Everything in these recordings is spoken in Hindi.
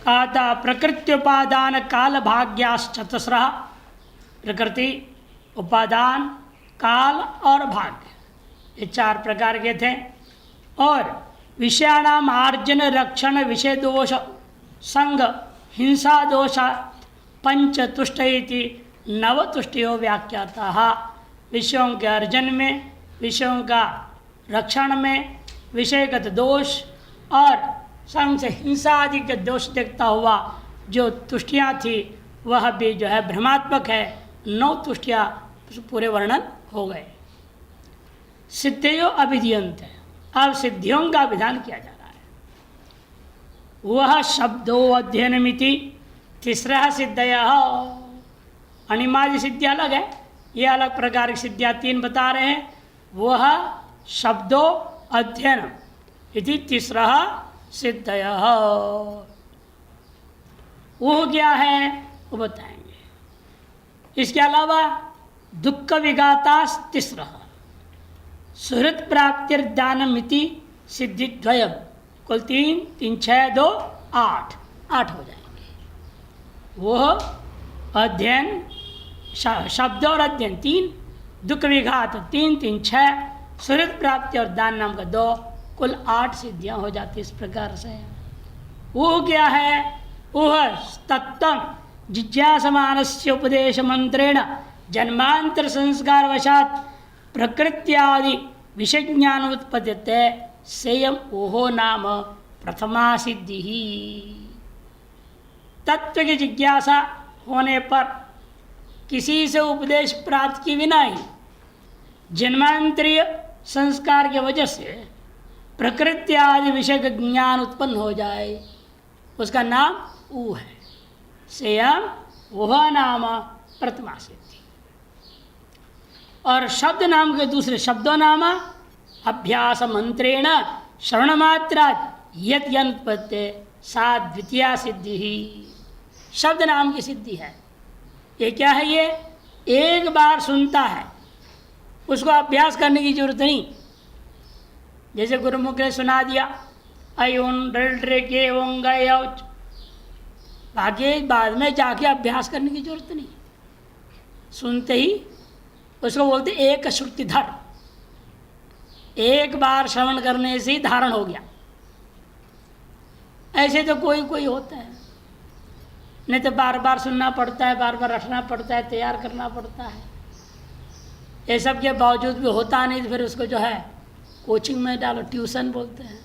अतः प्रकृत्युपादान काल भाग्याश्चतस्रः, प्रकृति, उपादान, काल और भाग्य, ये 4 प्रकार के थे। और विषयाणाम आर्जन रक्षण विषय दोष संग हिंसा दोष पंच तुष्ट इति नवतुष्टयो व्याख्यातः। विषयों के अर्जन में, विषयों का रक्षण में विषयगत दोष और संग से हिंसा आदि के दोष देखता हुआ जो तुष्टियाँ थी वह भी जो है भ्रमात्मक है। 9 तुष्टियाँ पूरे वर्णन हो गए। सिद्धियों अभिधीयंत है, अब सिद्धियों का विधान किया जा रहा है। वह शब्दों अध्ययनमिति तीसरा सिद्धय, अनिमादि सिद्धि अलग है, ये अलग प्रकार की सिद्धियाँ 3 बता रहे हैं। वह शब्दों अध्ययन इति तीसरा सिद्धय, वो क्या है वो बताएंगे। इसके अलावा दुख विघाता तीसरा सुहृद प्राप्तिर्दानमिति सिद्धि द्वयम, कुल 3 3 6 2 8 हो जाएंगे। वह अध्ययन शब्द और अध्ययन 3, दुख विघात 3 3 6, सुहृद प्राप्ति और दान नाम का 2, कुल 8 सिद्धियां हो जाती इस प्रकार से। वो क्या है? वह तत्व जिज्ञासमानस्य उपदेश मंत्रेण जन्मांतर संस्कार वशात प्रकृत्यादि विषय ज्ञान उत्पद्यते सेयम ओहो नाम प्रथमा सिद्धि ही। तत्व की जिज्ञासा होने पर किसी से उपदेश प्राप्त किए बिना ही जन्मांतरीय संस्कार की वजह से प्रकृति आदि विषय का ज्ञान उत्पन्न हो जाए, उसका नाम ऊ है। सेयम वह नाम प्रथमा सिद्धि। और शब्द नाम के दूसरे शब्दों नाम अभ्यास मंत्रेण श्रवण मात्रा यत यंत्पत्ते सा द्वितीया सिद्धि ही। शब्द नाम की सिद्धि है। ये क्या है? ये एक बार सुनता है, उसको अभ्यास करने की जरूरत नहीं। जैसे गुरुमुख ने सुना दिया अयुन रे के ओंग, आगे बाद में जाके अभ्यास करने की जरूरत नहीं। सुनते ही उसको बोलते एक श्रुतिधर, एक बार श्रवण करने से ही धारण हो गया। ऐसे तो कोई कोई होता है, नहीं तो बार बार सुनना पड़ता है, बार बार रखना पड़ता है, तैयार करना पड़ता है। ये सब के बावजूद भी होता नहीं तो फिर उसको जो है कोचिंग में डालो, ट्यूशन बोलते हैं,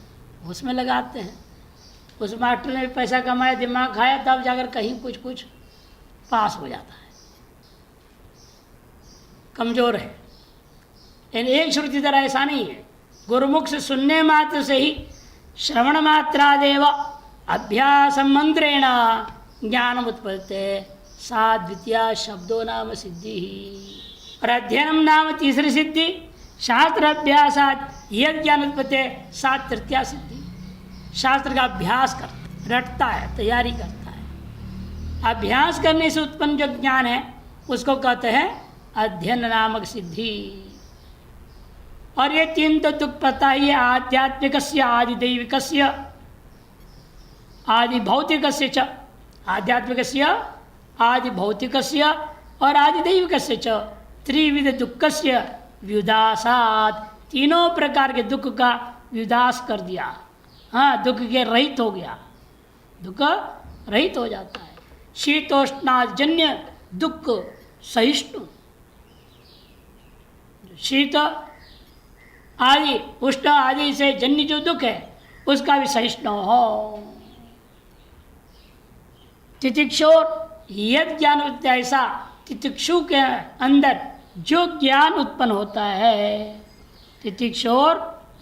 उसमें लगाते हैं। उस मास्टर ने भी पैसा कमाया, दिमाग खाया, तब जाकर कहीं कुछ पास हो जाता है। कमज़ोर है। यानी एक श्रुति तरह ऐसा नहीं है। गुरुमुख से सुनने मात्र से ही श्रवण मात्रादेव अभ्यास मंत्रेण ज्ञान उत्पत्ते सा द्वितीया शब्दों नाम सिद्धि ही। और अध्ययनम नाम तीसरी सिद्धि, शास्त्र अभ्यासात यद ज्ञान उत्पत्ते सा तृतीया सिद्धि। शास्त्र का अभ्यास करता, रटता है, तैयारी करता है। अभ्यास करने से उत्पन्न जो ज्ञान है उसको कहते हैं अध्ययन नामक सिद्धि। और ये 3 तो दुख पता ही है, आध्यात्मिकस्य आदि दैविकस्य आदि भौतिकस्य च, आध्यात्मिकस्य आदि भौतिकस्य और आदि दैविकस्य च त्रिविध दुखस्य व्युदासात। 3 प्रकार के दुख का व्युदास कर दिया। हाँ, दुख के रहित हो गया, दुख रहित हो जाता है। शीतोष्णाजन्य दुख सहिष्णु, शीत आदि उष्ण आदि से जन्य जो दुख है उसका भी सहिष्णु हो। तितिक्षोर यद ज्ञान उत्पत्ति, ऐसा तितिक्षु के अंदर जो ज्ञान उत्पन्न होता है, तितिक्षोर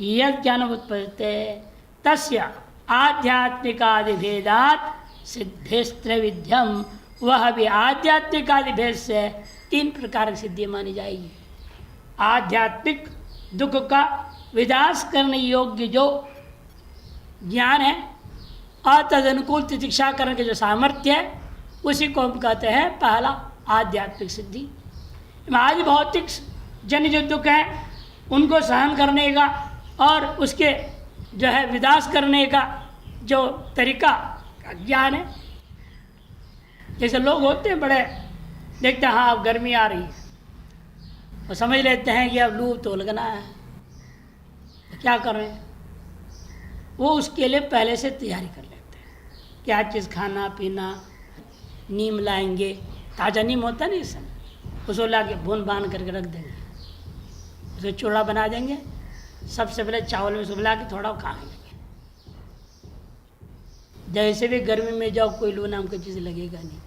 यद ज्ञान उत्पत्ति तस्य आध्यात्मिकादि भेदात सिद्धेस्त्रविध्यम, वह भी आध्यात्मिकादि भेद से 3 प्रकार की सिद्धि मानी जाएगी। आध्यात्मिक दुख का विनाश करने योग्य जो ज्ञान है और तदनुकूल तितिक्षा करने के जो सामर्थ्य है उसी को हम कहते हैं पहला आध्यात्मिक सिद्धि। आदि भौतिक जन्य जो दुख है उनको सहन करने का और उसके जो है विनाश करने का जो तरीका अज्ञान है। जैसे लोग होते हैं बड़े, देखते हैं हाँ अब गर्मी आ रही है, वो समझ लेते हैं कि अब लू तो लगना है, तो क्या कर रहे हैं, वो उसके लिए पहले से तैयारी कर लेते हैं। क्या चीज़ खाना पीना, नीम लाएंगे, ताज़ा नीम होता नहीं इस समय, उसको ला के भून बांध करके रख देंगे, उसे चूड़ा बना देंगे, सबसे पहले चावल में सुबह के थोड़ा खाएंगे। जैसे भी गर्मी में जाओ कोई लू नाम की चीज़ लगेगा नहीं,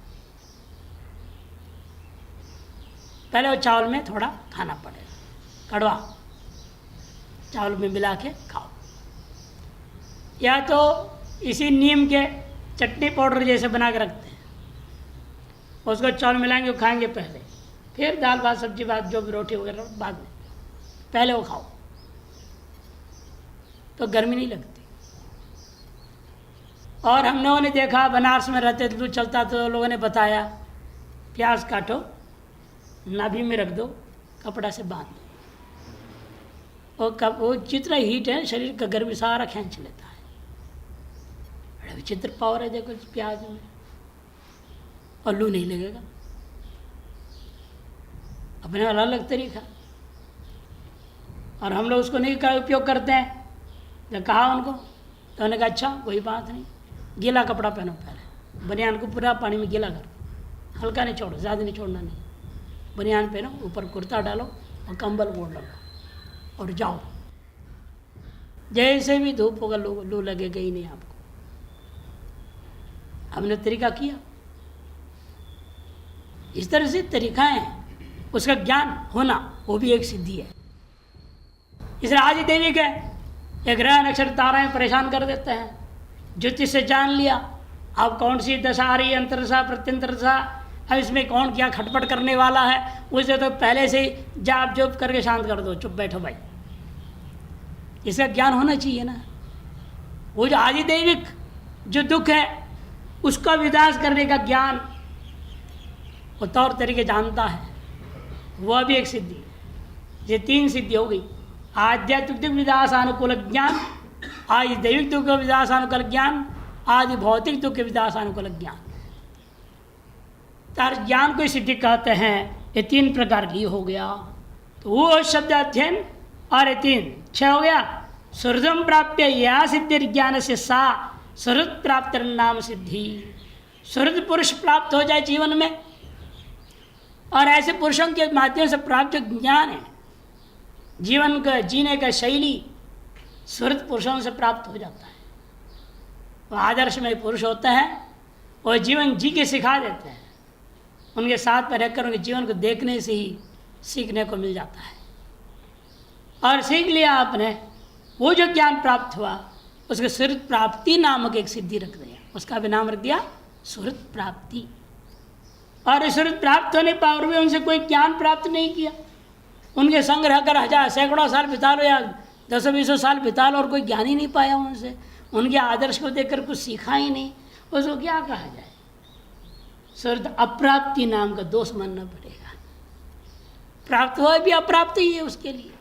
पहले वो चावल में थोड़ा खाना पड़ेगा, कड़वा चावल में मिला के खाओ, या तो इसी नीम के चटनी पाउडर जैसे बना के रखते हैं, उसको चावल मिलाएंगे खाएंगे पहले, फिर दाल भात सब्जी भात जो भी रोटी वगैरह बाद में, पहले वो खाओ तो गर्मी नहीं लगती। और हम लोगों ने देखा बनारस में रहते लू चलता तो लोगों ने बताया प्याज काटो, नाभि में रख दो, कपड़ा से बांध दो, और वो जितना हीट है शरीर का गर्मी सारा खींच लेता है। बड़ा विचित्र पावर है देखो प्याज में, और लू नहीं लगेगा, अपने अलग अलग तरीका। और हम लोग उसको नहीं उपयोग करते हैं। जब कहा उनको तो उन्होंने कहा अच्छा कोई बात नहीं, गीला कपड़ा पहनो, पहले बनियान को पूरा पानी में गीला करो, हल्का नहीं छोड़ो, ज़्यादा नहीं छोड़ना नहीं, बनियान पहनो, ऊपर कुर्ता डालो और कंबल ओढ़ लो और जाओ। जैसे भी धूप होगा लू लगेगा ही नहीं आपको। हमने तरीका किया, इस तरह से तरीकाएं हैं, उसका ज्ञान होना वो भी एक सिद्धि है। इसलिए आज ही दैविक है, एक ग्रह नक्षत्र ताराएं परेशान कर देते हैं। ज्योतिष से जान लिया अब कौन सी दशा आ रही है, अंतरदशा प्रत्यंतरदशा, अब इसमें कौन क्या खटपट करने वाला है, उसे तो पहले से ही जाप जोप करके शांत कर दो, चुप बैठो भाई। इसका ज्ञान होना चाहिए ना। वो जो आदि दैविक जो दुख है उसका विनाश करने का ज्ञान वो तौर तरीके जानता है, वह भी एक सिद्धि। ये 3 सिद्धि हो गई, आध्यात्मिक विनाशानुकूल ज्ञान, आदि दैविक दुख के विनाशानुकूल ज्ञान, आदि भौतिक दुख के विनाशानुकूल ज्ञान। तार ज्ञान को सिद्धि कहते हैं। ये 3 प्रकार की हो गया। तो वो शब्द अध्ययन और ये 3 6 हो गया। सुहृदम प्राप्य या सिद्धि ज्ञान से सा सुहृद प्राप्त नाम सिद्धि। सुहृद पुरुष प्राप्त हो जाए जीवन में, और ऐसे पुरुषों के माध्यम से प्राप्त ज्ञान है, जीवन का जीने का शैली सुहृद पुरुषों से प्राप्त हो जाता है। वो आदर्श में पुरुष होते हैं, वो जीवन जी के सिखा देते हैं। उनके साथ में रहकर उनके जीवन को देखने से ही सीखने को मिल जाता है। और सीख लिया आपने, वो जो ज्ञान प्राप्त हुआ उसके सुहृद प्राप्ति नामक एक सिद्धि रख दिया, उसका भी नाम रख दिया सुहृद प्राप्ति। और सुहृद प्राप्त होने पर भी उनसे कोई ज्ञान प्राप्त नहीं किया, उनके संग रहकर 1000 सैकड़ों साल बिता लो या 10-20 साल बिता लो और कोई ज्ञान ही नहीं पाया उनसे, उनके आदर्श को देखकर कुछ सीखा ही नहीं, उसको क्या कहा जाए? सुहृद अप्राप्ति नाम का दोष मानना पड़ेगा। प्राप्त हुआ भी अप्राप्त ही है उसके लिए।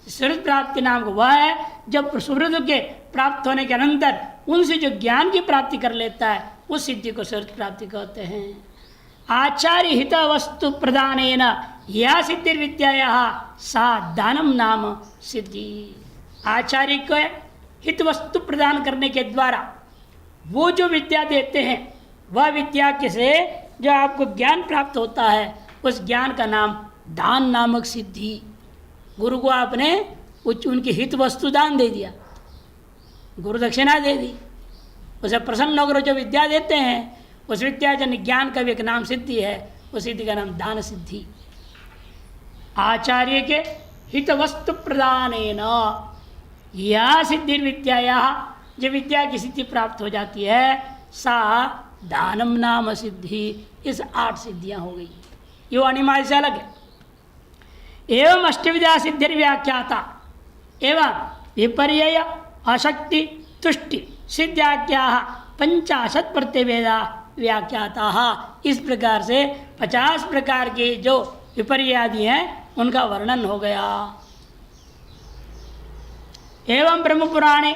सुहृद प्राप्ति नाम को वह है जब सुहृद के प्राप्त होने के अनंतर उनसे जो ज्ञान की प्राप्ति कर लेता है उस सिद्धि को सुहृद प्राप्ति कहते हैं। आचार्य हित वस्तु प्रदानेन या सिद्धि विद्या सा दानम नाम सिद्धि। आचार्य को हित वस्तु प्रदान करने के द्वारा वो जो विद्या देते हैं वह विद्या से जो आपको ज्ञान प्राप्त होता है उस ज्ञान का नाम दान नामक सिद्धि। गुरु को आपने उनकी हित वस्तु दान दे दिया, गुरु दक्षिणा दे दी, उसे प्रसन्न होकर जो विद्या देते हैं उस विद्या जन ज्ञान का भी एक नाम सिद्धि है, उस सिद्धि का नाम दान सिद्धि। आचार्य के हित वस्तु प्रदानेन या सिद्धि विद्या, जो विद्या की सिद्धि प्राप्त हो जाती है सा दानम नाम सिद्धि। इस 8 सिद्धियां हो गई, ये अनिमाय से अलग है। एवं अष्टविद्या सिद्धि व्याख्याता एवं विपर्यय अशक्ति तुष्टि सिद्ध्याख्या 50 प्रत्यवेदा व्याख्याता। इस प्रकार से 50 प्रकार के जो विपर्य आदि हैं उनका वर्णन हो गया। एवं ब्रह्म पुराणे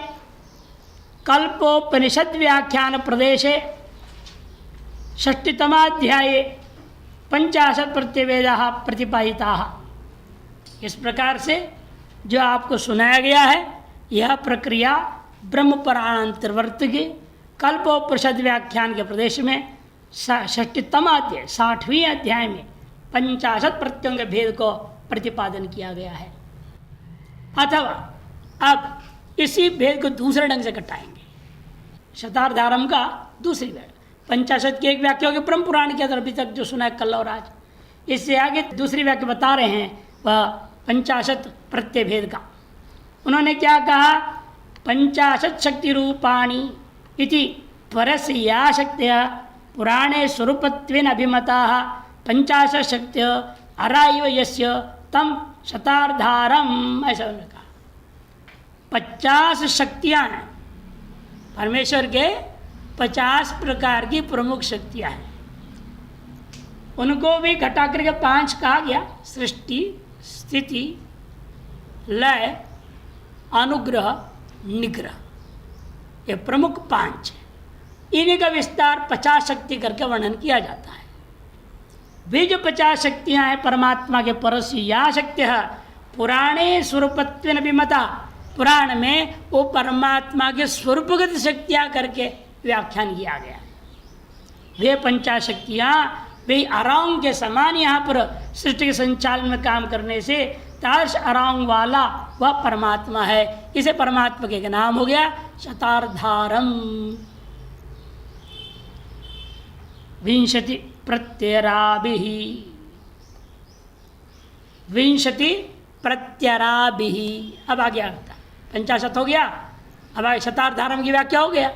कल्पोपनिषद व्याख्यान प्रदेशे षष्टितमाध्याये 50 प्रत्यवेदाः प्रतिपादिताः। इस प्रकार से जो आपको सुनाया गया है यह प्रक्रिया ब्रह्म पुराणांतर्वर्त के कल्पोपनिषद व्याख्यान के प्रदेश में षष्टितम अध्याय 60वें अध्याय में 50 प्रत्ययों के भेद को प्रतिपादन किया गया है। अथवा अब इसी भेद को दूसरे ढंग से कटाएंगे। शतार्धारम का दूसरी व्याख्या 50 की एक व्याख्या होगी ब्रह्म पुराण के अंदर अभी तक जो सुना है कल और आज। इससे आगे दूसरी व्याख्या बता रहे हैं वह 50 प्रत्यय भेद का। उन्होंने क्या कहा, 50 शक्ति रूपाणी इति त्वरस्य या शक्तिया पुराणे स्वरूपत्वेन अभिमताः 50 शक्त्य अराइव यस्य तम शतार्धारम, ऐसा उन्होंने कहा। 50 शक्तियाँ हैं परमेश्वर के, 50 प्रकार की प्रमुख शक्तियाँ हैं। उनको भी घटा करके 5 कहा गया, सृष्टि, स्थिति, लय, अनुग्रह, निग्रह, ये प्रमुख 5 है। इन्हीं का विस्तार 50 शक्ति करके वर्णन किया जाता है। वे जो 50 शक्तियाँ हैं परमात्मा के परस्य या शक्ति है पुराणे स्वरूपत्वेन अभिमता, पुराण में वो परमात्मा के स्वरूपगत शक्तियाँ करके व्याख्यान किया गया है। वे 50 शक्तियाँ वे अरांग के समान यहाँ पर सृष्टि के संचालन में काम करने से ताश अरांग वाला वह परमात्मा है। इसे परमात्मा के नाम हो गया शतार्धारम। 20 प्रत्यराभिः, 20 प्रत्यराभिः। अब आ गया 50 हो गया। अब आगे शतार्धारम की व्याख्या हो गया।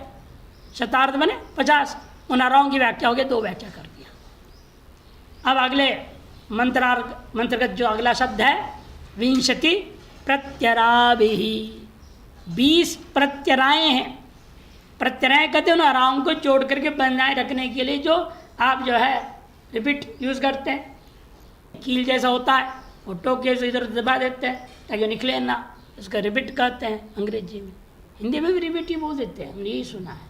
शतार्ध बने 50, उन अराओं की व्याख्या हो गया, 2 व्याख्या कर दिया। अब अगले मंत्रगत जो अगला शब्द है 20 प्रत्यराभिः, 20 प्रत्यराएँ हैं। प्रत्यराएँ कहते हैं उन अराओं को जोड़ करके बनाए रखने के लिए जो आप जो है रिपीट यूज़ करते हैं। कील जैसा होता है, वो टोके से इधर दबा देते हैं ताकि निकले ना, उसका रिपीट कहते हैं अंग्रेजी में। हिंदी में भी रिपीट ही बोल देते हैं, हमने यही सुना है।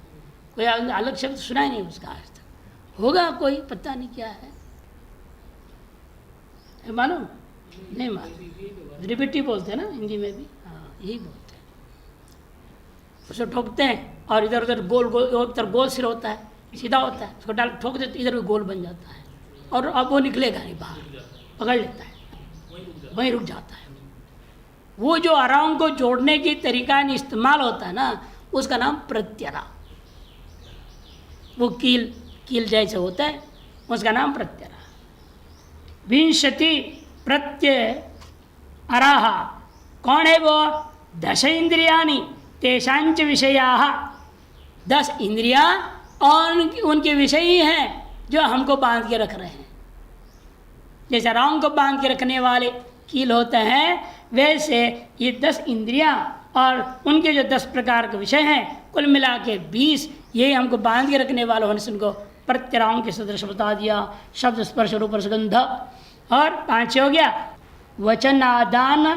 कोई अलग शब्द सुना ही नहीं उसका आज तक। होगा कोई, पता नहीं क्या है, मालूम नहीं मालूम। रिपीट ही बोलते हैं ना हिंदी में भी, हाँ यही बोलते हैं। उसे ठोकते हैं और इधर उधर गोल गोल, उधर गोल सिर होता है, सीधा होता है, उसको डाल ठोक देते इधर भी गोल बन जाता है और अब वो निकलेगा नहीं बाहर, पकड़ लेता है, वहीं रुक जाता है। वो जो अराउंड को जोड़ने की तरीका इस्तेमाल होता है ना, उसका नाम प्रत्यरा। वो कील जैसे होता है, उसका नाम प्रत्यरा। 20 प्रत्यय अराहा, कौन है वो? 10 इंद्रियाणि तेषांच विषयाः, 10 इंद्रियां और उनके विषय ही हैं जो हमको बांध के रख रहे हैं। जैसे राम को बांध के रखने वाले कील होते हैं, वैसे ये 10 इंद्रियां और उनके जो 10 प्रकार के विषय हैं, कुल मिला के 20, ये हमको बांध के रखने वाले होने से उनको प्रत्यराओं के सदृश बता दिया। शब्द, स्पर्श, रूप, रसगंध। और 5 हो गया वचन, आदान,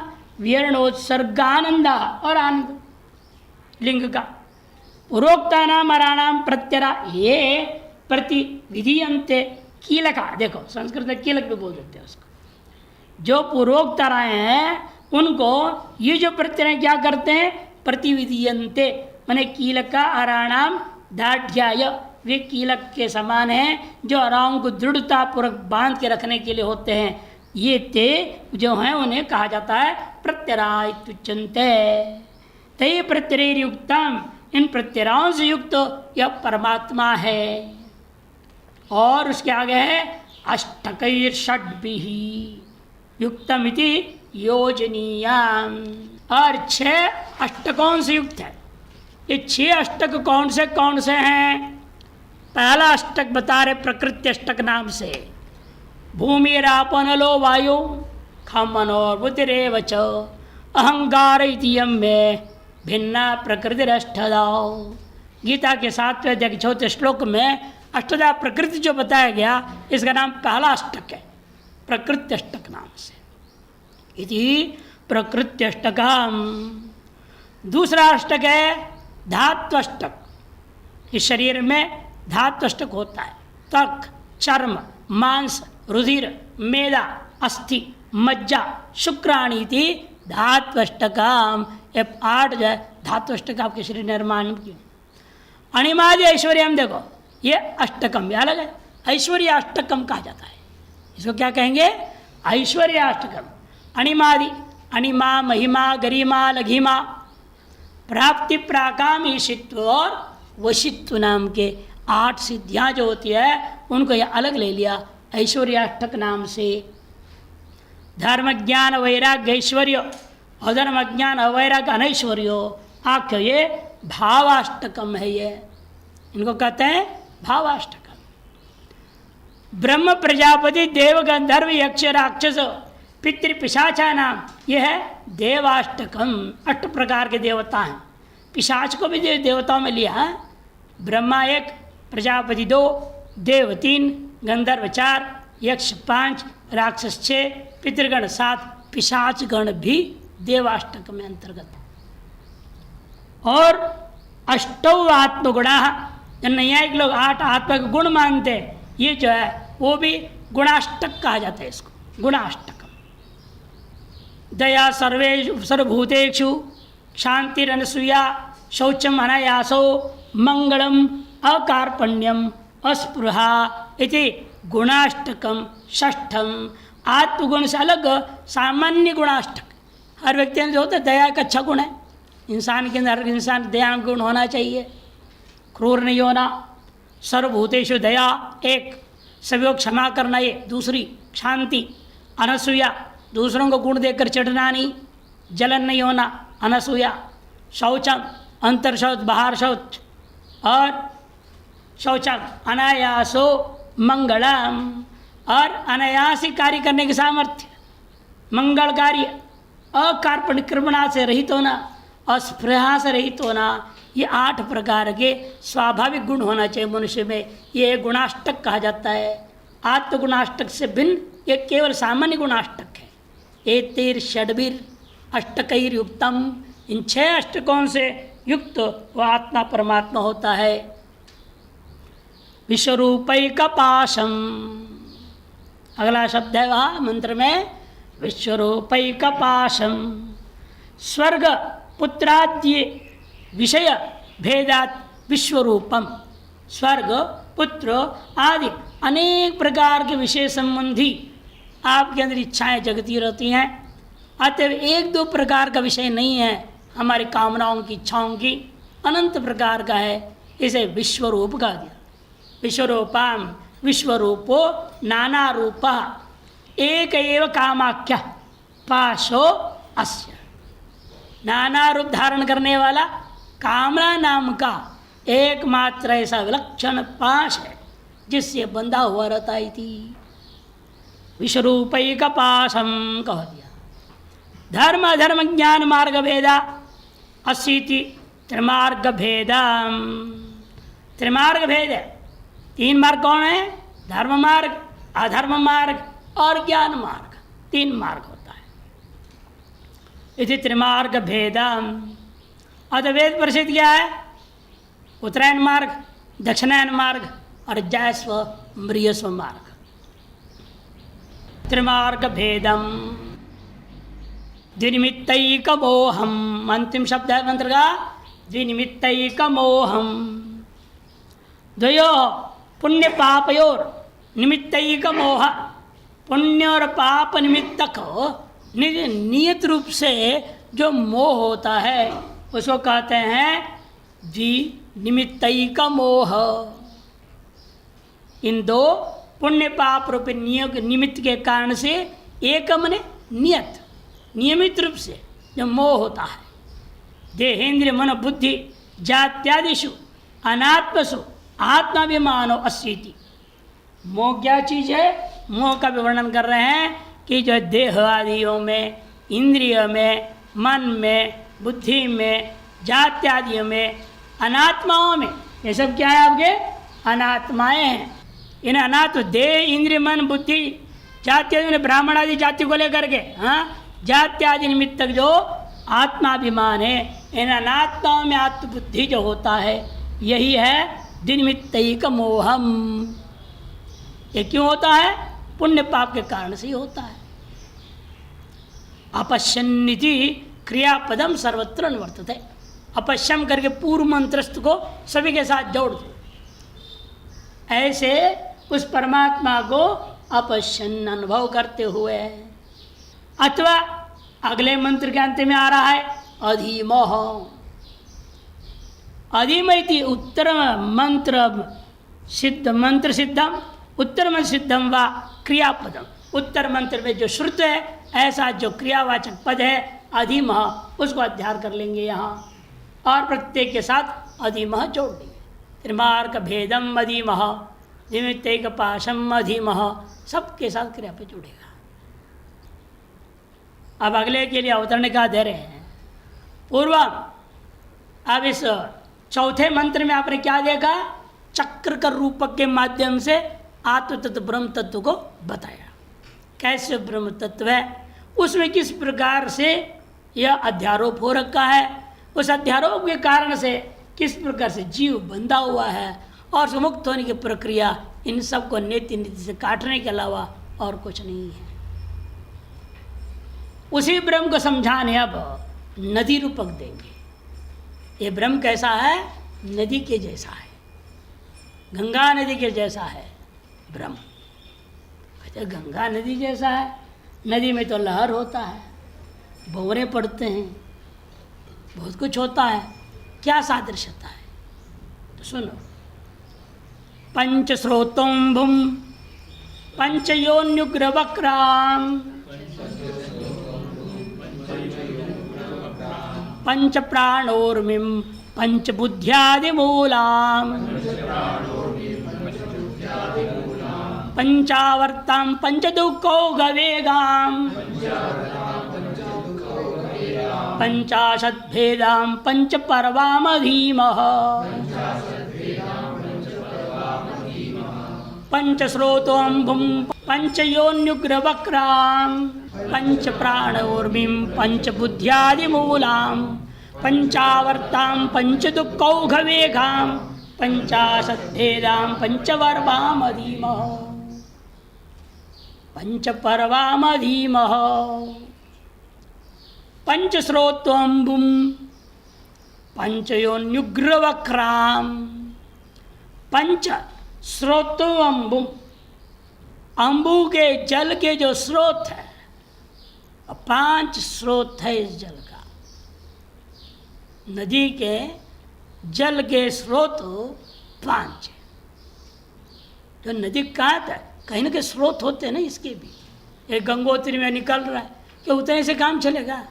व्यरणोत्सर्गानंद और आनंद लिंग का। पूर्वोक्ता नाम अराणाम प्रत्यरा ये प्रतिविधीयन्ते कीलका। देखो संस्कृत में कीलक भी बोल देते हैं उसको। जो पूर्वोक्त राय हैं उनको ये जो प्रत्यय क्या करते हैं? प्रतिविधीयन्ते, माने कीलका अराणाम दाढ़्याय, वे कीलक के समान हैं जो अराओं को दृढ़ता पूर्वक बांध के रखने के लिए होते हैं। ये ते जो हैं उन्हें कहा जाता है प्रत्यरा इत्युच्यन्ते। तय प्रत्ययुक्तम, इन प्रत्यराओं से युक्त यह परमात्मा है। और उसके आगे है अष्टकैर षड्भिः युक्तम इति योजनीयाम, और 6 अष्टकों से युक्त है। ये 6 अष्टक कौन से हैं? पहला अष्टक बता रहे प्रकृति अष्टक नाम से। भूमिरापनलो वायु खम मनोर्बुद्धिरेव च अहंकार इतियम में भिन्ना प्रकृतिरष्टदा। गीता के 7वें अध्याय के 4थे श्लोक में अष्टदा प्रकृति जो बताया गया, इसका नाम पहला अष्टक है, प्रकृति अष्टक नाम से। इति प्रकृति अष्टकम। दूसरा अष्टक है धात्वष्टक, इस शरीर में धात्वष्टक होता है। त्वक, चर्म, मांस, रुधिर, मेदा, अस्थि, मज्जा, शुक्राणी थी धात्वष्टकम। ये 8 जो है धात्वष्टक आपके शरीर निर्माण की। अणिमादि ऐश्वर्य हम देखो, ये अष्टकम, ये अलग है, ऐश्वर्य अष्टकम कहा जाता है। इसको क्या कहेंगे? ऐश्वर्य अष्टकम। अणिमादि, अणिमा, महिमा, गरिमा, लघिमा, प्राप्ति, प्राकाम, ईशित्व और वशित्व नाम के 8 सिद्धियां जो होती है उनको यह अलग ले लिया ऐश्वर्याष्टक नाम से। धर्म, ज्ञान, वैराग्य, ऐश्वर्य, अधर्म, ज्ञान, अवैराग्य, अनैश्वर्यो, आख्य ये भावाष्टकम है। ये इनको कहते हैं भावाष्टकम। ब्रह्म, प्रजापति, देव, गंधर्व, यक्ष, राक्षस, पितृ, पिशाचा नाम ये है देवाष्टकम। 8 प्रकार के देवता हैं। पिशाच को भी देवताओं में लिया है। ब्रह्मा 1, प्रजापति 2, देव 3, गंधर्व 4, यक्ष 5, राक्षस 6, पितृगण 7, पिशाचगण भी देवाष्टक में अंतर्गत। और अष्टौ आत्मगुणा, नैयायिक लोग 8 आत्मा के गुण मानते हैं, ये जो है वो भी गुणाष्टक कहा जाता है इसको, गुणाष्टक। दया, सर्वभूतेषु शांतिरनसूया, शौचम अनायासो, मंगलम, अकार्पण्यम, अस्पृहा इति गुणाष्टकम षष्ठम। आत्मगुण से अलग सामान्य गुणाष्टक। हर व्यक्ति में जो होता है दया का अच्छा गुण है, इंसान के अंदर हर इंसान दया गुण होना चाहिए, क्रूर नहीं होना। सर्वभूतेषु दया 1, सभी को क्षमा करना ये 2, शांति, अनसूया, दूसरों को गुण देकर चढ़ना नहीं, जलन नहीं होना, अनसूया। शौचम, अंतर शौच, बाहर शौच, और शौचम, अनायासो, मंगलम, और अनायासी कार्य करने के सामर्थ्य, मंगल कार्य, अकार्पण्य, कृपणा से रहित होना, अस्पृहा से रहित होना। ये 8 प्रकार के स्वाभाविक गुण होना चाहिए मनुष्य में। ये गुणाष्टक कहा जाता है। आत्मगुणाष्टक से भिन्न ये केवल सामान्य गुणाष्टक है। एतेर षड्भिर अष्टकैर युक्तम, इन 6 अष्टकों से युक्त वह आत्मा परमात्मा होता है। विश्वरूपैक पाशम, अगला शब्द है वहाँ मंत्र में विश्वरूपैक पाशम। स्वर्ग पुत्राद्य विषय भेदात विश्वरूपम। स्वर्ग, पुत्र आदि अनेक प्रकार के विषय संबंधी आपके अंदर इच्छाएं जगती रहती हैं। अतएव 1-2 प्रकार का विषय नहीं है, हमारी कामनाओं की, इच्छाओं की अनंत प्रकार का है। इसे विश्वरूप कहा दिया। विश्वरूपम, विश्वरूपो नाना रूप, एक एव कामाख्या पाशो अस्य। नाना रूप धारण करने वाला कामना नाम का एकमात्र ऐसा विलक्षण पाश है जिससे बंधा हुआ रहता है। विश्वरूपैक पाशम कह दिया। धर्म, अधर्म, ज्ञान, मार्ग भेदा अशीति त्रिमार्ग भेदम। त्रिमार्ग भेद है। 3 मार्ग कौन है? धर्म मार्ग, अधर्म मार्ग और ज्ञान मार्ग। 3 मार्ग होता है। इति त्रिमार्ग भेदम। अद्वैत परिषद क्या है? उत्तरायण मार्ग, दक्षिणायन मार्ग और जयस्व मृयस्व मार्ग। त्रिमार्ग भेदम द्विनिमित्तैकमोहम। अंतिम शब्द है मंत्र का द्विनिमित्तैकमोहम। द्वयो पुण्य पापयोर निमित्तैकमोह। पुण्य और पाप निमित्तक नियत रूप से जो मोह होता है उसको कहते हैं द्विनिमित्तैकमोह। इन 2 पुण्य पाप रूपी निमित्त के कारण से एक मने नियत, नियमित रूप से जो मोह होता है। देहेंद्रिय मन बुद्धि जात्यादिषु अनात्मसु आत्माभिमानो अस्सीति। मोह क्या चीज़ है? मोह का भी वर्णन कर रहे हैं कि जो देह आदियों में, इंद्रिय में, मन में, बुद्धि में, जात्यादियों में, अनात्माओं में, ये सब क्या है? आपके अनात्माएं हैं। इन अनात्म देह, इंद्रिय, मन, बुद्धि, जात्यादि ब्राह्मण आदि जाति को लेकर के, हाँ, जात्यादि निमित्तक जो आत्माभिमान है इन अनात्माओं में आत्मबुद्धि जो होता है यही है दिनमित्तैक मोहम। ये क्यों होता है? पुण्य पाप के कारण से ही होता है। अपश्यन्निति क्रियापदम सर्वत्र अनुवर्तते। अपश्यम करके पूर्व मंत्रस्थ को सभी के साथ जोड़ दो। ऐसे उस परमात्मा को अपश्यन अनुभव करते हुए, अथवा अगले मंत्र के अंत में आ रहा है अधिमोह। अधिमैति उत्तर मंत्र सिद्धम उत्तर मंत्र सिद्धम व क्रियापदम। उत्तर मंत्र में जो श्रुत है ऐसा जो क्रियावाचक पद है अधिमह, उसको अध्यार कर लेंगे यहाँ और प्रत्येक के साथ अधिमह जोड़ देंगे। त्रिमार्क भेदम अधिमह निमित्तैक पाशम अधिमह, सबके साथ क्रिया पे जुड़ेगा। अब अगले के लिए अवतरण का दे रहे हैं। पूर्व अब इस चौथे मंत्र में आपने क्या देखा? चक्र का रूपक के माध्यम से आत्म तत्व ब्रह्म तत्व को बताया। कैसे ब्रह्म तत्व है, उसमें किस प्रकार से यह अध्यारोप हो रखा है, उस अध्यारोप के कारण से किस प्रकार से जीव बंधा हुआ है और उसको मुक्त होने की प्रक्रिया, इन सब को नीति नीति से काटने के अलावा और कुछ नहीं है। उसी ब्रह्म को समझाने अब नदी रूपक देंगे। ये ब्रह्म कैसा है? नदी के जैसा है, गंगा नदी के जैसा है ब्रह्म। अच्छा, गंगा नदी जैसा है? नदी में तो लहर होता है, भंवरे पड़ते हैं, बहुत कुछ होता है। क्या सादृश्यता है? तो सुनो, पंच स्रोतोम्भुम पंचयोन्युग्र वक्राम पंच प्राणोर्मिम पंच बुद्ध्यादिमूलाम पंचावर्ताम पंच दुःखौघवेगाम पंचाशद्भेदाम पंच पर्वामधीमः पंच स्रोतोम्भुम पंचयोन्युग्रवक्राम पंच प्राणोर्मिम पंच बुद्ध्यादिमूलाम पंचावर्ताम पंच दुःखौघवेगाम पंचाशद्भेदाम पंचवर्वामधीमः पंच पर्वामधीमः पंच स्रोतोम्बुम पंचयोन्युग्रवक्राम पंच स्रोतोम्बुम, अम्बु के जल के जो स्रोत है, 5 स्रोत है इस जल का। नदी के जल के स्रोत 5 है। जो नदी कहाँ है, कहीं ना कहीं स्रोत होते हैं ना इसके भी। एक गंगोत्री में निकल रहा है, क्या उतने से काम चलेगा?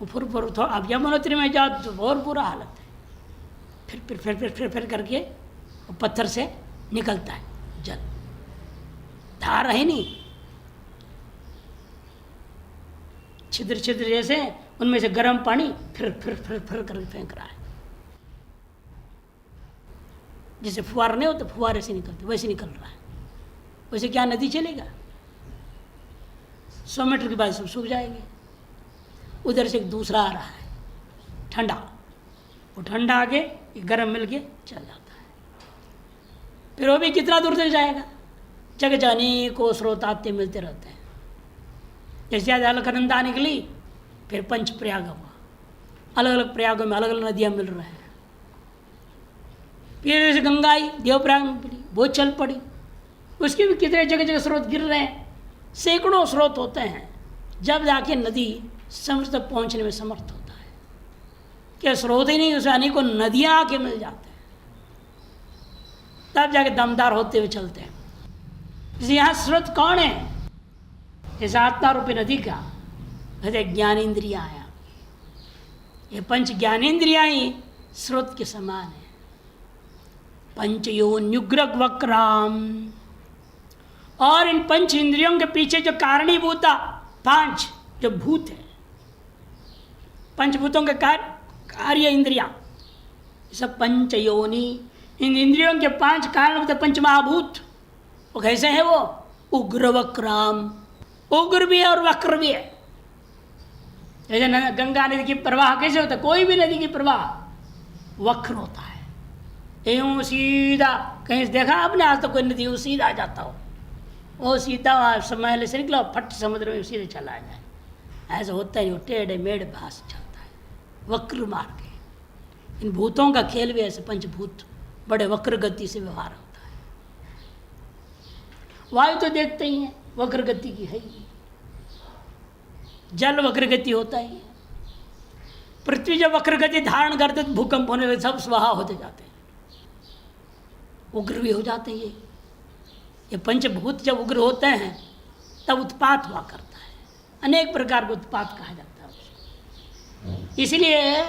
अब यमुनोत्री में जाओ तो और बुरा हालत है। फिर करके वो पत्थर से निकलता है जल, धार है नहीं, छिद्र छिद्र जैसे उनमें से गर्म पानी फिर करके फेंक रहा है। जैसे फुवारा नहीं होता, फुवारे से निकलते वैसे निकल रहा है। वैसे क्या नदी चलेगा? 100 मीटर के बाद सब सूख जाएंगे। उधर से एक दूसरा आ रहा है ठंडा, वो ठंडा आगे गर्म मिल के चल जाता है। फिर वो भी कितना दूर तक जाएगा? जगह जाने को स्रोत आते मिलते रहते हैं। जैसे आज अलकनंदा निकली, फिर पंच प्रयाग हुआ, अलग अलग प्रयागों में अलग अलग नदियाँ मिल रहे हैं। फिर जैसे गंगा आई, देवप्रयाग में मिली, वो चल पड़ी, उसके भी कितने जगह जगह स्रोत गिर रहे हैं। सैकड़ों स्रोत होते हैं, जब जाके नदी समुद्र तक पहुँचने में समर्थ होता है। क्या स्रोत ही नहीं, उसे अनेकों नदियाँ आके मिल जाते हैं, तब जाके दमदार होते हुए चलते हैं। जैसे यहाँ स्रोत कौन है? जैसे आत्मा रूपी नदी का कहते ज्ञानेन्द्रियाँ आया, ये पंच ज्ञानेन्द्रियाँ ही स्रोत के समान है। पंचयोन्युग्रग वक्राम, और इन पंच इंद्रियों के पीछे जो कारणीभूता 5 जो भूत है, पंचभूतों के कार्य इंद्रियां, सब पंचयोनि, इन इंद्रियों के 5 कारण पंचमहाभूत। वो कैसे है? वो उग्र वक्राम, उग्र भी है और वक्र भी है। जैसे गंगा नदी की प्रवाह कैसे होता है, कोई भी नदी की प्रवाह वक्र होता है, यूँ सीधा। कहीं देखा आपने आज तक कोई नदी यूँ सीधा जाता हो, वो सीधा समय से निकला फट समुद्र में सीधे चला जाए, ऐसा होता है। वो टेढ़े मेढ़ भास चलता है, वक्र मार्ग है। इन भूतों का खेल भी ऐसे, पंचभूत बड़े वक्र गति से व्यवहार होता है। वायु तो देखते ही हैं वक्र गति की है ही, जल वक्र गति होता ही है। पृथ्वी जब वक्र गति धारण करते तो भूकंप होने लगे, सब स्वाहा होते जाते हैं, उग्र भी हो जाते हैं। ये पंचभूत जब उग्र होते हैं तब उत्पात हुआ करता है, अनेक प्रकार का उत्पात कहा जाता है उसको। इसलिए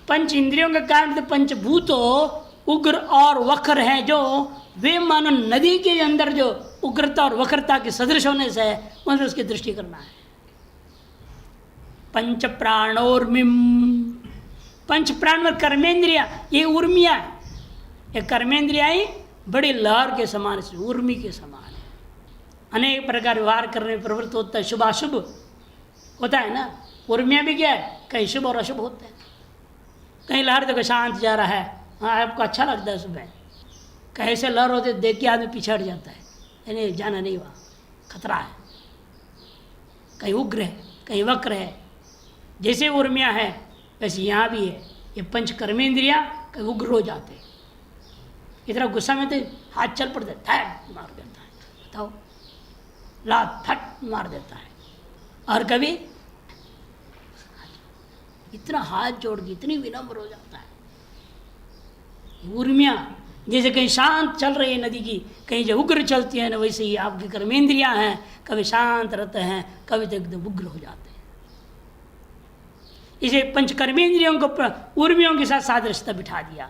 पंच इंद्रियों के कारण तो पंचभूत उग्र और वक्र हैं, जो वे मानो नदी के अंदर जो उग्रता और वक्रता के सदृश होने से उनसे उसकी दृष्टि करना है। पंच प्राणोर्मिम, पंच प्राण में कर्मेंद्रिया, ये उर्मिया, ये कर्मेंद्रिया ही बड़ी लहर के समान से, उर्मी के समान है। अनेक प्रकार व्यवहार करने में प्रवृत्त होता है, शुभाशुभ होता है ना। उर्मिया भी क्या है, कहीं शुभ और अशुभ होते हैं। कहीं लहर देखो शांत जा रहा है, हाँ आपको अच्छा लगता है सुबह, कहीं से लहर होते देख के आदमी पीछे हट जाता है, यानी जाना नहीं, वहाँ खतरा है। कहीं उग्र है, कहीं वक्र है। जैसे उर्मिया है वैसे यहाँ भी है। ये पंच कर्मेंद्रिया कहीं उग्र हो जाते हैं, इतना गुस्सा में तो हाथ चल पड़ता है, थैट मार देता है, बताओ, लात फट मार देता है। और कभी इतना हाथ जोड़ के इतनी विनम्र हो जाता है। उर्मिया जैसे कहीं शांत चल रही है नदी की, कहीं जो उग्र चलती है ना, वैसे ही आपके कर्मेंद्रियां हैं, कभी शांत रहते हैं, कभी तो एकदम उग्र हो जाते हैं। इसे पंच कर्मेंद्रियों को उर्मियों के साथ सादृश्यता बिठा दिया।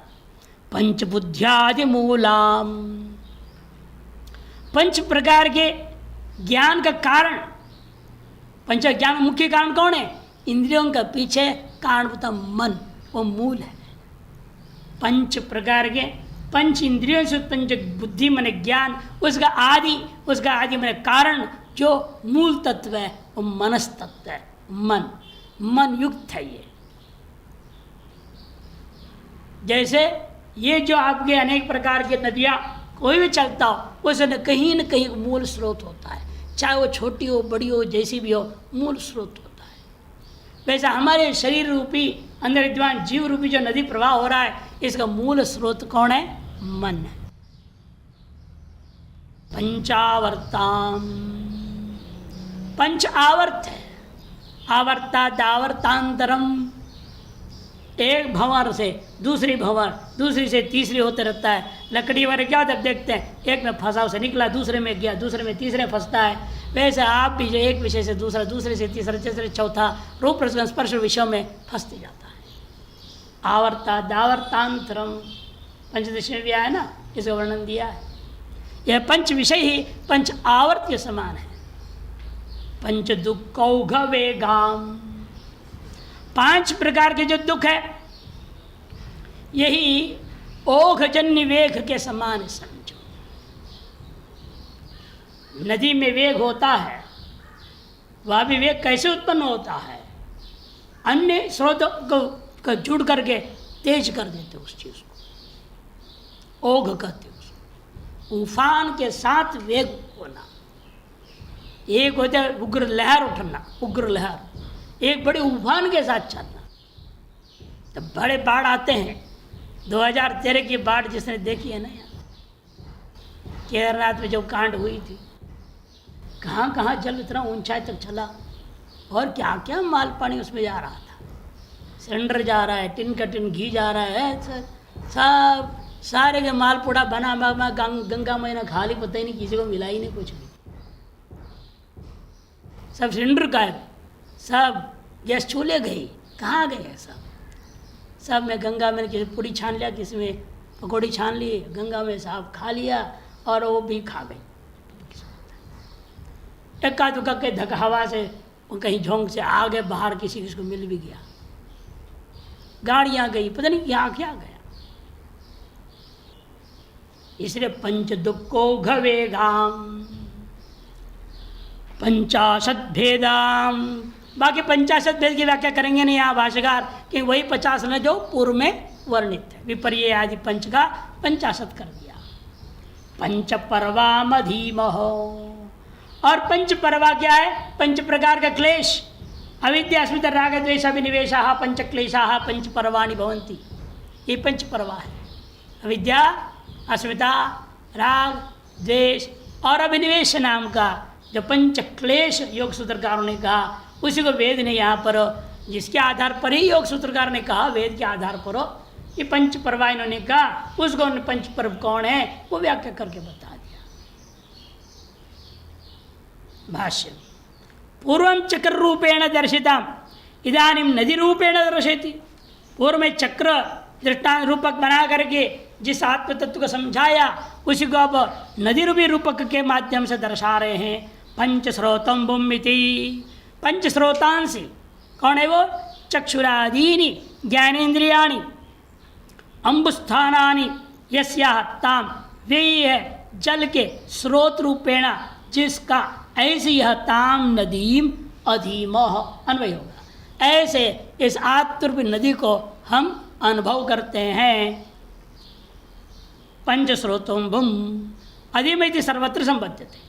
पंच बुद्ध्यादि मूलाम, पंच प्रकार के ज्ञान का कारण, पंच ज्ञान मुख्य कारण कौन है? इंद्रियों का पीछे कारणभूत मन, वो मूल है। पंच प्रकार के, पंच इंद्रियों से पंच बुद्धि मन ज्ञान, उसका आदि मन कारण जो मूल तत्व है वो मनस तत्व है। मन युक्त है ये। जैसे ये जो आपके अनेक प्रकार की नदियाँ कोई भी चलता हो, उसमें न कहीं मूल स्रोत होता है, चाहे वो छोटी हो बड़ी हो जैसी भी हो, मूल स्रोत होता है। वैसे हमारे शरीर रूपी अंदर विद्वान जीव रूपी जो नदी प्रवाह हो रहा है, इसका मूल स्रोत कौन है? मन है। पंचावर्ताम, पंच आवर्त है, आवर्ता दावर्तांतरम, एक भंवर से दूसरी भंवर, दूसरी से तीसरी होते रहता है। लकड़ी वाले क्या होता है, देखते हैं एक में फंसा उसे निकला, दूसरे में गया, दूसरे में तीसरे फंसता है। वैसे आप भी जो एक विषय से दूसरा, दूसरे से तीसरा, तीसरे चौथा, रूप रस स्पर्श विषयों में फंसते जाता है। आवर्ता दावर्तांतरम, पंचदश में भी आया ना, इसका वर्णन दिया है। यह पंच विषय ही पंच आवर्त के समान है। पंच दुखौघ वेगाम, पांच प्रकार के जो दुख है यही ओघजन्य वेग के समान समझो। नदी में वेग होता है, वह भी वेग कैसे उत्पन्न होता है? अन्य स्रोतों को जुड़ करके तेज कर देते उस चीज को, ओघ कहते उसको। उफान के साथ वेग होना, एक होता है उग्र लहर उठना, उग्र लहर, एक बड़े उफान के साथ चलना। तो बड़े बाढ़ आते हैं, 2013 की बाढ़ जिसने देखी है ना, यहाँ केदारनाथ में जो कांड हुई थी, कहाँ कहाँ जल इतना ऊंचाई तक चला, और क्या क्या माल पानी उसमें जा रहा था। सिलेंडर जा रहा है, टिन का टिन घी जा रहा है, सब सारे के माल पूड़ा बना गंगा मैना खाली, पता ही नहीं, किसी को मिला ही नहीं कुछ भी। सब सिलेंडर गायब, सब गैस चूल्हे गई, कहाँ गए सब में गंगा में किसी पूड़ी छान लिया, किसी में पकौड़ी छान ली, गंगा में साहब खा लिया और वो भी खा गई। इक्का दुक्का के धक हवा से कहीं झोंक से आ गए बाहर, किसी को मिल भी गया, गाड़ियाँ गई, पता नहीं यहाँ क्या गया। इसलिए पंच दुखौघ वेगाम पंचाशत भेदाम बाकी 50 भेद की व्याख्या करेंगे नहीं यहाँ भाष्यकार कि वही 50 ने जो पूर्व में वर्णित है, विपर्य आदि पंच का 50 कर दिया। पंच पर्वामधीमह, और पंच पर्वा क्या है? पंच प्रकार का क्लेश, अविद्या अस्मिता राग द्वेष अभिनिवेशा पंच क्लेशा पंच पर्वाणि भवन्ति, ये पंच पर्वा है। अविद्या, अस्मिता, राग, द्वेष और अभिनिवेश नाम का जो पंच क्लेश योग सूत्रकारों ने कहा, उसी को वेद ने यहाँ पर, जिसके आधार पर ही योग सूत्रकार ने कहा, वेद के आधार पर ये पंच पर्वा इन्होंने कहा, उसको पंच पर्व कौन है वो व्याख्या करके बता दिया। भाष्य, पूर्वम चक्र रूपेण दर्शिताम इदानीं नदी रूपेण दर्शयति। पूर्व में चक्र दृष्टांत रूपक बना करके जिस आत्म तत्व को समझाया, उसी को अब नदी रूपी रूपक के माध्यम से दर्शा रहे हैं। पंच स्रोतम भूमिति, पंच स्रोतांसी कौन है वो? चक्षुरादीनि ज्ञानेन्द्रियाणि अम्बुस्थानानि यस्याः ताम, वे है जल के स्रोत रूपेण जिसका, ऐसी यह ताम नदीम अधीमः अन्वय होगा। ऐसे इस आत्मरूपी नदी को हम अनुभव करते हैं। पंच स्रोतों भूम अधिमिति सर्वत्र संबध्यते।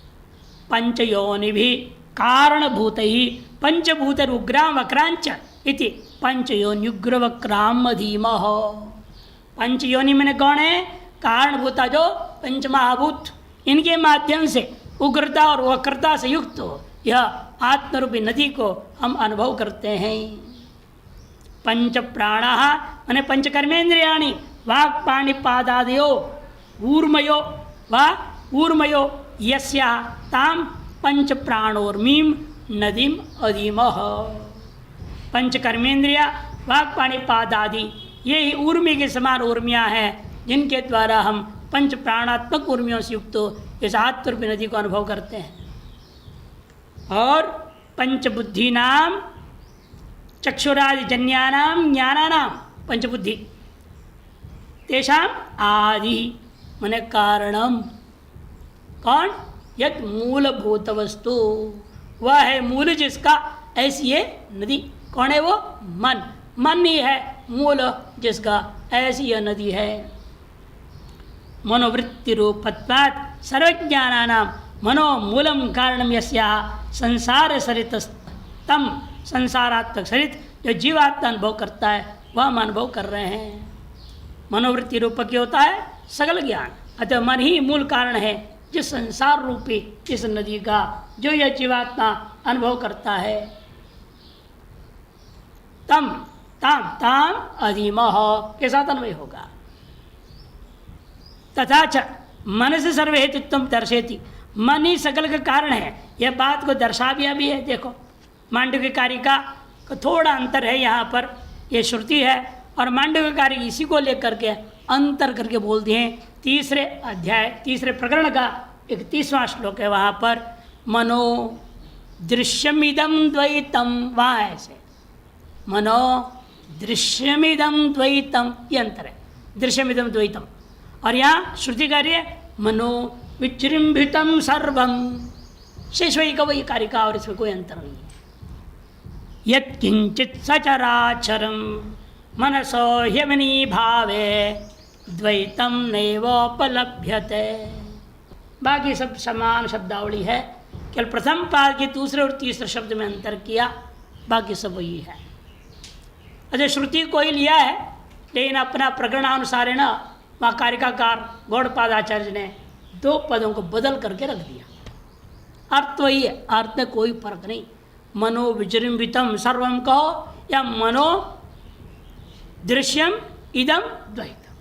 पंचयोनि भी कारणभूत ही पंचभूत उग्राम वक्रांच इति पंचयोनिग्र वक्राम अधीमः। पंचयोनि में कौन है? कारणभूता जो पंच महाभूत, इनके माध्यम से उग्रता और वक्रता से युक्त हो यह आत्मरूपी नदी को हम अनुभव करते हैं। पंच प्राणाः माने पंच कर्मेन्द्रियाणि वाक् पाणि पादादयो ऊर्मयो वा ऊर्मयो यस्या ताम पंच प्राणोर्मीम नदीम अधीमः। पंच कर्मेन्द्रिया वाक् पाणि पादादि ये ही ऊर्मी के समान ऊर्मियाँ हैं, जिनके द्वारा हम पंच प्राणात्मक ऊर्मियों से युक्त इस आत्मरूपी नदी को अनुभव करते हैं। और पंचबुद्धि नाम चक्षुरादि जन्यानाम ज्ञानानाम पंचबुद्धि तेषाम आदि मने कारणम, कौन? यद मूलभूत वस्तु, वह है मूल जिसका, ऐसी ये नदी कौन है? वो मन, मन ही है मूल जिसका, ऐसी यह नदी है। मनोवृत्ति रूपत्वात् सर्वज्ञानानाम मनो मूलम कारणम यस्याः संसार सरित तम, संसारात्मक सरित जो जीवात्मा अनुभव करता है वह हम अनुभव कर रहे हैं। मनोवृत्ति रूपक होता है सकल ज्ञान, अतः मन ही मूल कारण है जिस संसार रूपी इस नदी का जो यह जीवात्मा अनुभव करता है। तम ताम ताम अधीमः के साथ अन्वय होगा। तथा च मन से सर्व हेतुत्व दर्शेति, मन ही सकल का कारण है, यह बात को दर्शा भी है। देखो मांडव्य कारिका का थोड़ा अंतर है यहाँ पर, यह श्रुति है और मांडव्य कारिका इसी को लेकर के अंतर करके बोल दिए। तीसरे अध्याय तीसरे प्रकरण का 31वां श्लोक है, वहाँ पर मनो दृश्यमिदम द्वैतम, वहाँ ऐसे मनो दृश्यमिदम द्वैतम, ये अंतर है, दृश्यमिदम द्वैतम। और यहाँ श्रुति कार्य मनो विजृंभितम सर्वम, शेष वही का वही कारिका, और इसमें कोई अंतर नहीं है। यत्किंचित सचराचरम मनसो ह्यवनी भावे द्वैतम नैवोपलभ्यते। बाकी सब समान शब्दावली है, केवल प्रथम पाद के दूसरे और तीसरे शब्द में अंतर किया, बाकी सब वही है। अच्छा, श्रुति को ही लिया है, लेकिन अपना प्रकरणानुसार है ना, वहाँ कारिकाकार गौड़पादाचार्य ने 2 पदों को बदल करके रख दिया। अर्थ वही है, अर्थ में कोई फर्क नहीं। मनो विजृंभितम सर्वम कहो या मनो दृश्यम इदम द्वैतम,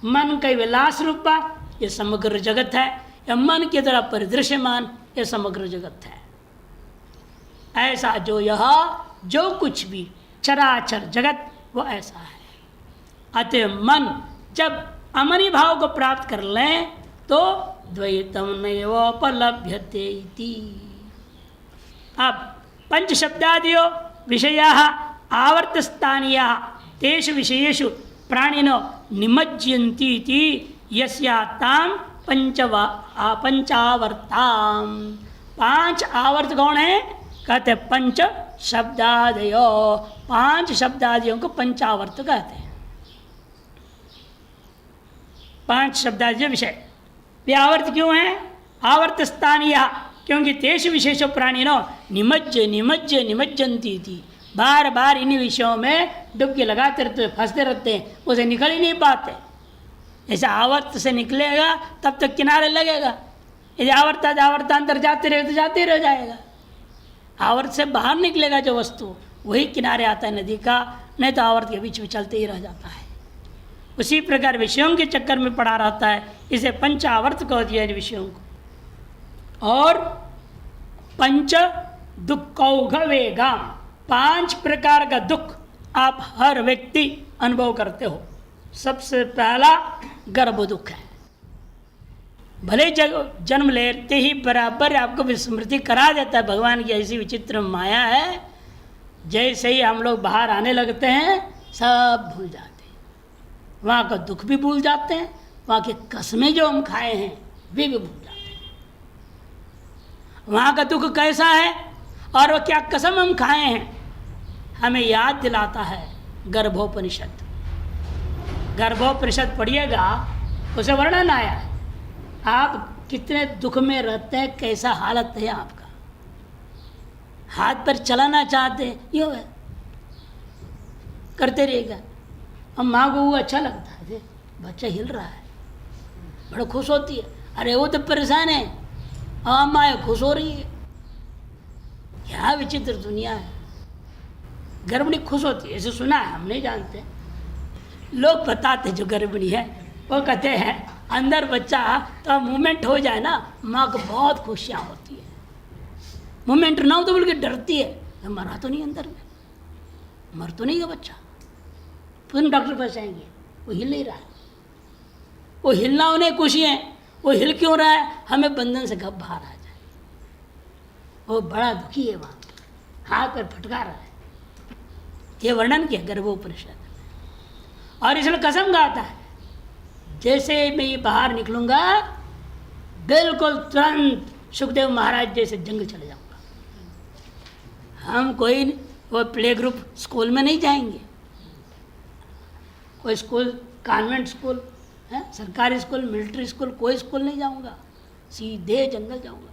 मन का विलास रूपा ये समग्र जगत है, या मन के द्वारा परिदृश्यमान ये समग्र जगत है। ऐसा जो यह जो कुछ भी चराचर जगत वो ऐसा है। अतः मन जब अमनी भाव को प्राप्त कर लें तो द्वैतम नैवोपलभ्यते इति। अब पंच शब्दादियो विषयाः आवर्तस्थानीयाः तेषु विषयेषु प्राणिनो निमज्जन्ति इति यस्यातां पंचावर्ताम। 5 आवर्त कौन है? कहते पंच शब्दादयो, 5 शब्दादियों को पंचावर्त कहते हैं। 5 शब्दादि विषय व्यावर्त क्यों है? आवर्त स्थानीय, क्योंकि तेषु विशेष प्राणिनो निमज्ज निमज्ज निमज्जन्ति थी, बार बार इन विषयों में डुबकी लगाते रहते, फंसते रहते हैं, उसे निकल ही नहीं पाते। जैसे आवर्त से निकलेगा तब तक किनारे लगेगा, यदि आवर्तांतर जाते रहे तो जाते ही रह जाएगा। आवर्त से बाहर निकलेगा जो वस्तु, वही किनारे आता है नदी का, नहीं तो आवर्त के बीच में चलते ही रह जाता है। उसी प्रकार विषयों के चक्कर में पड़ा रहता है, इसे पंचावर्त कह दिया इन विषयों को। और पंच दुखौघवेगाम, 5 प्रकार का दुख आप हर व्यक्ति अनुभव करते हो। सबसे पहला गर्भ दुख है। भले जन्म लेते ही बराबर आपको विस्मृति करा देता है, भगवान की ऐसी विचित्र माया है, जैसे ही हम लोग बाहर आने लगते हैं सब भूल जाते हैं, वहाँ का दुख भी भूल जाते हैं, वहाँ की कसमें जो हम खाए हैं वे भी भूल जाते हैं। वहाँ का दुख कैसा है और वो क्या कसम हम खाए हैं, हमें याद दिलाता है गर्भोपनिषद। गर्भोपनिषद पढ़िएगा, उसे वर्णन आया है आप कितने दुख में रहते हैं, कैसा हालत है आपका, हाथ पर चलाना चाहते हैं, यूँ है करते रहेगा। अब माँ को वो अच्छा लगता है, बच्चा हिल रहा है, बड़ा खुश होती है, अरे वो तो परेशान है, हाँ माँ खुश हो रही है। क्या विचित्र दुनिया है। गर्भिणी खुश होती है, ऐसे सुना है, हम नहीं जानते, लोग बताते जो गर्भिणी है वो कहते हैं अंदर बच्चा तो मूवमेंट हो जाए ना, माँ को बहुत खुशियाँ होती है। मूवमेंट ना हो तो बोल के डरती है, मरा तो नहीं अंदर में, मर तो नहीं है बच्चा। फिर डॉक्टर पास आएंगे, वो हिल नहीं रहा है, वो हिलना उन्हें खुशी है, वो हिल क्यों रहा है, हमें बंधन से कब बाहर आ जाए। वो बड़ा दुखी है, वहाँ हाथ पर फटका रहा है। ये वर्णन किया गर्भोपनिषद। और इसलिए कसम खाता है, जैसे मैं ये बाहर निकलूंगा बिल्कुल तुरंत सुखदेव महाराज जैसे जंगल चले जाऊंगा। हम कोई वो प्ले ग्रुप स्कूल में नहीं जाएंगे, कोई स्कूल कॉन्वेंट स्कूल है, सरकारी स्कूल, मिलिट्री स्कूल, कोई स्कूल नहीं जाऊंगा, सीधे जंगल जाऊंगा।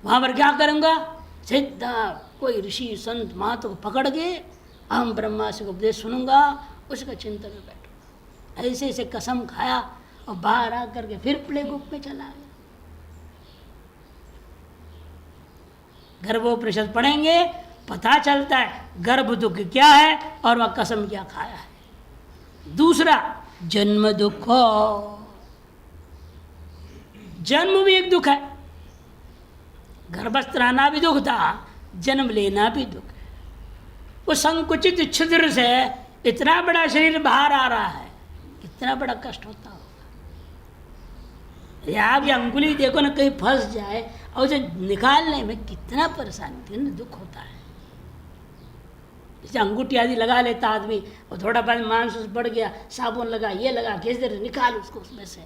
वहाँ पर क्या करूँगा, सीधा कोई ऋषि संत महात्मा को पकड़ के अहम ब्रह्मास्मि का उपदेश सुनूंगा, उसका चिंतन में बैठूंगा। ऐसे ऐसे कसम खाया और बाहर आ करके फिर प्ले ग्रुप में चला गया। गर्भोपनिषद पढ़ेंगे पता चलता है गर्भ दुख क्या है और वह कसम क्या खाया है। दूसरा जन्म दुख, जन्म भी एक दुख है, गर्भस्थ रहना भी दुख था, जन्म लेना भी दुख है। वो संकुचित छिद्र से इतना बड़ा शरीर बाहर आ रहा है, कितना बड़ा कष्ट होता होगा। या आप ये अंगुली देखो ना, कहीं फंस जाए और उसे निकालने में कितना परेशानी, कितना दुख होता है। जैसे अंगूठी आदि लगा लेता आदमी और थोड़ा बहुत मांस बढ़ गया, साबुन लगा, ये लगा, किस देर निकाल उसको उसमें से।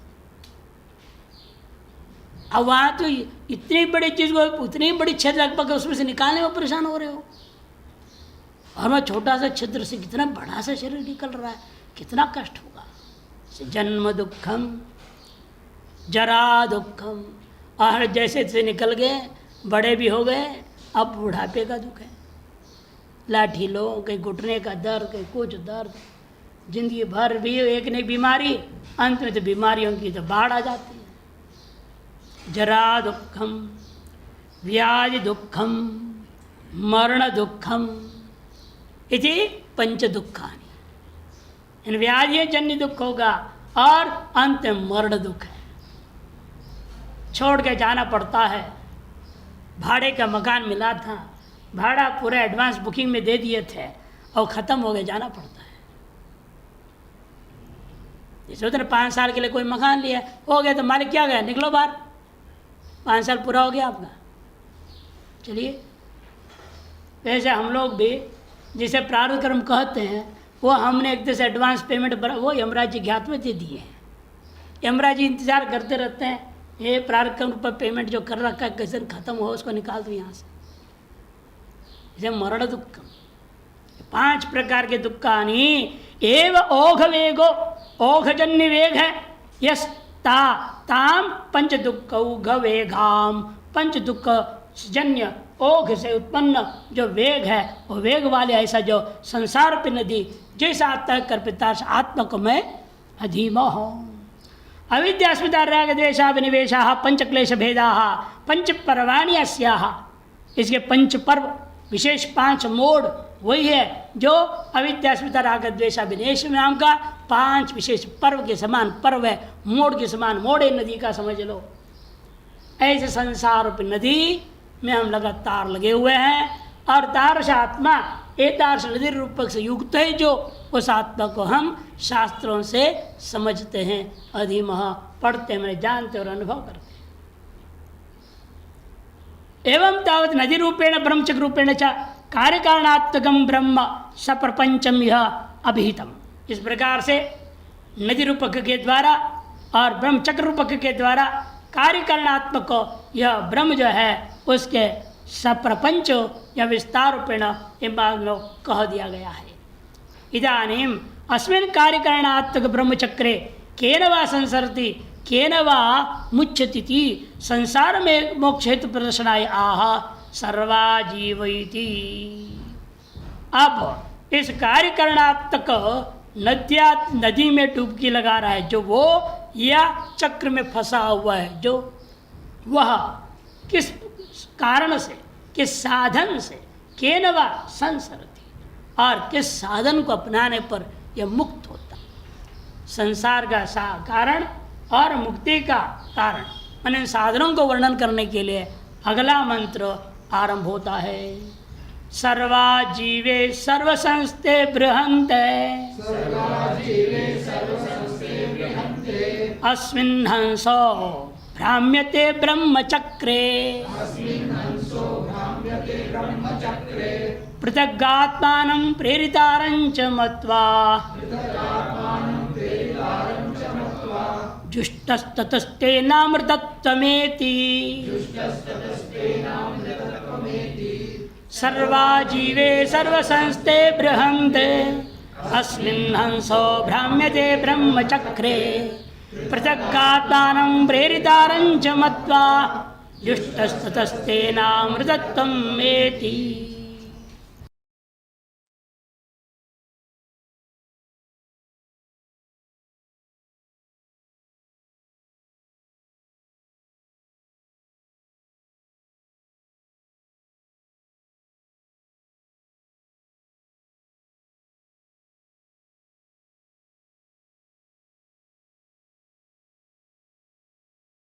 अब वहाँ तो इतनी बड़ी चीज़ को उतनी बड़ी छिद्र लगभग उसमें से निकालने में परेशान हो रहे हो, और वह छोटा सा छिद्र से कितना बड़ा सा शरीर निकल रहा है, कितना कष्ट होगा। जन्म दुखम जरा दुखम, और जैसे जैसे निकल गए, बड़े भी हो गए, अब बुढ़ापे का दुख है। लाठी लो, कहीं घुटने का दर्द, कहीं कुछ दर्द, जिंदगी भर भी एक नई बीमारी, अंत में तो बीमारियों की तो बाढ़ आ जाती है। जरा दुखम, व्याधि दुखम, मरण दुखम इति पंच दुखानि। इन व्याधि जन्य दुख होगा और अंत में मरण दुख है। छोड़ के जाना पड़ता है। भाड़े का मकान मिला था, भाड़ा पूरा एडवांस बुकिंग में दे दिए थे और ख़त्म हो गए, जाना पड़ता है। जैसे उतने 5 साल के लिए कोई मकान लिया, हो गया तो मालिक क्या गया, निकलो बाहर, 5 साल पूरा हो गया आपका, चलिए। वैसे हम लोग भी जिसे प्रारब्ध कर्म कहते हैं, वो हमने एक तरह से एडवांस पेमेंट वो यमराज जी के हाथ में दे दिए हैं। यमराज जी इंतज़ार करते रहते हैं, ये प्रारब्ध कर्म पर पेमेंट जो कर रखा है कैसे ख़त्म हो, उसको निकाल दो यहाँ से। जैसे मरण दुख, 5 प्रकार के दुखानी एव ओघ वेगो, ओघजन्य वेग है, यस ताम पंच दुख उघ वेगाम, पंच दुख जन्य ओघ से उत्पन्न जो वेग है वो वेग वाले ऐसा जो संसार पे नदी जैसा आता है कल्पिता आत्मक में अधीमो हो। अविद्यास्मिता राग द्वेषाभिनिवेशा पंच क्लेश भेदा पंच पर्वाणि अस्याः, इसके पंच पर्व विशेष 5 मोड़ वही है जो अविद्यास्मिता राग द्वेषाभिनिवेश नाम का 5 विशेष पर्व के समान पर्व है, मोड़ के समान मोड़े नदी का समझ लो। ऐसे संसार रूपी नदी में हम लगातार लगे हुए हैं और तारस आत्मा एतारस नदी रूपक से युक्त है जो उस आत्मा को हम शास्त्रों से समझते हैं, अधिमः पढ़ते हैं, जानते और अनुभव करते हैं। एवं तावत नदी रूपेण ब्रह्मचक्र रूपेण च कार्यकारणात्मकं ब्रह्म सप्रपंचम यह अभिहितम। इस प्रकार से नदी रूपक के द्वारा और ब्रह्मचक्र रूपक के द्वारा कार्यकरणात्मक यह ब्रह्म जो है उसके सप्रपंच या विस्तार रूपेण कह दिया गया है। इदानीम अस्मिन् कार्यकरणात्मक ब्रह्मचक्रे केन वा संसरति केन वा मुच्यति, संसार में मोक्ष हेतु प्रदर्शनाय आह सर्वा जीवैति। अब इस कार्यकरणात्मक नदी में डुबकी लगा रहा है जो वो या चक्र में फंसा हुआ है जो वह किस कारण से, किस साधन से, केन वा संसरति, और किस साधन को अपनाने पर यह मुक्त होता। संसार का कारण और मुक्ति का कारण, मैंने साधनों को वर्णन करने के लिए अगला मंत्र आरंभ होता है। सर्वा जीवे सर्वसंस्थे बृहन्ते, अस्मिन् हंसो भ्राम्यते ब्रह्मचक्रे, पृथगात्मानं प्रेरितारं च मत्वा, जुष्टस्ततस्तेनामृतत्वमेति, सर्वा जीवे सर्वसंस्थे बृहन्ते, अस्मिन् हंसो भ्राम्यते ब्रह्मचक्रे, पृथगात्मानं प्रेरितारं च मत्वा, जुष्टस्ततस्तेनामृतत्वमेति।